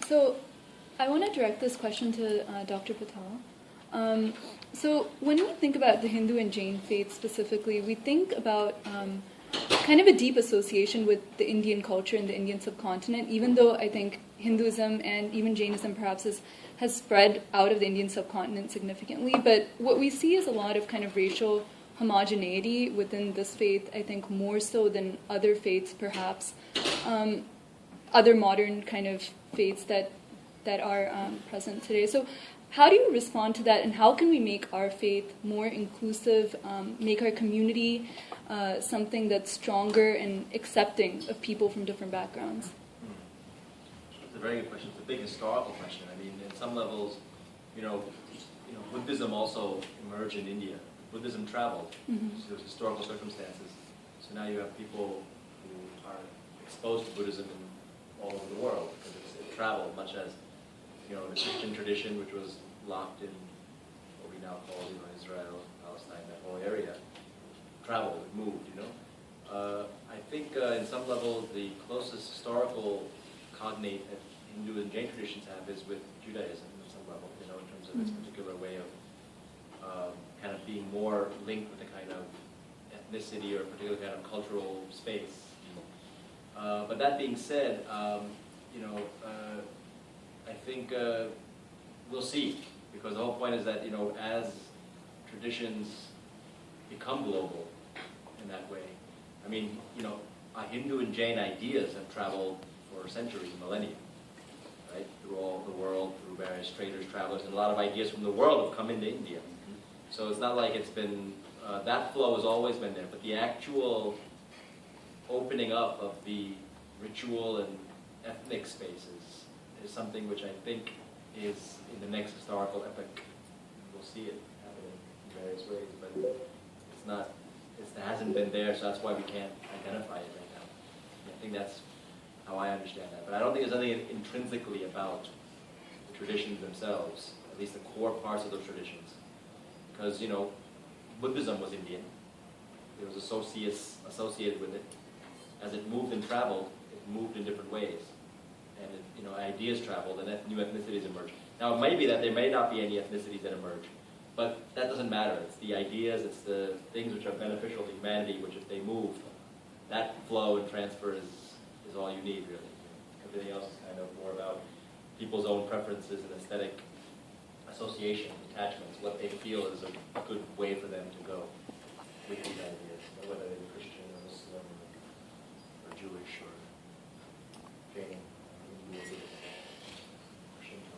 So I want to direct this question to Dr. Patel. So when we think about the Hindu and Jain faith specifically, we think about kind of a deep association with the Indian culture and the Indian subcontinent, even though I think Hinduism and even Jainism perhaps has spread out of the Indian subcontinent significantly. But what we see is a lot of kind of racial homogeneity within this faith, I think more so than other faiths perhaps, other modern kind of faiths that are present today. So how do you respond to that, and how can we make our faith more inclusive, make our community something that's stronger and accepting of people from different backgrounds? It's a very good question. It's a big historical question. I mean, in some levels, Buddhism also emerged in India. Buddhism traveled. Mm-hmm. So there's historical circumstances. So now you have people who are exposed to Buddhism all over the world because it traveled, much as the Christian tradition, which was locked in what we now call Israel, Palestine, that whole area, traveled, it moved. I think in some level the closest historical cognate that Hindu and Jain traditions have is with Judaism at some level, in terms of its particular way of kind of being more linked with a kind of ethnicity or a particular kind of cultural space. But that being said, I think we'll see, because the whole point is that as traditions become global in that way, I mean, Hindu and Jain ideas have traveled for centuries, millennia, right, through all the world, through various traders, travelers, and a lot of ideas from the world have come into India. So it's not like it's been, that flow has always been there, but the actual opening up of the ritual and ethnic spaces is something which I think is in the next historical epoch. We'll see it happen in various ways, but it's not, it hasn't been there, so that's why we can't identify it right now. I think that's how I understand that. But I don't think there's anything intrinsically about the traditions themselves, at least the core parts of those traditions. Because, Buddhism was Indian. There was associated with it. As it moved and traveled, it moved in different ways. And ideas traveled and new ethnicities emerged. Now, it may be that there may not be any ethnicities that emerge, but that doesn't matter. It's the ideas, it's the things which are beneficial to humanity, which if they move, that flow and transfer is all you need, really. Everything else is kind of more about people's own preferences and aesthetic association, attachments, what they feel is a good way for them to go with these ideas, whether they be Christian or Muslim or Jewish or Jain. Shinto.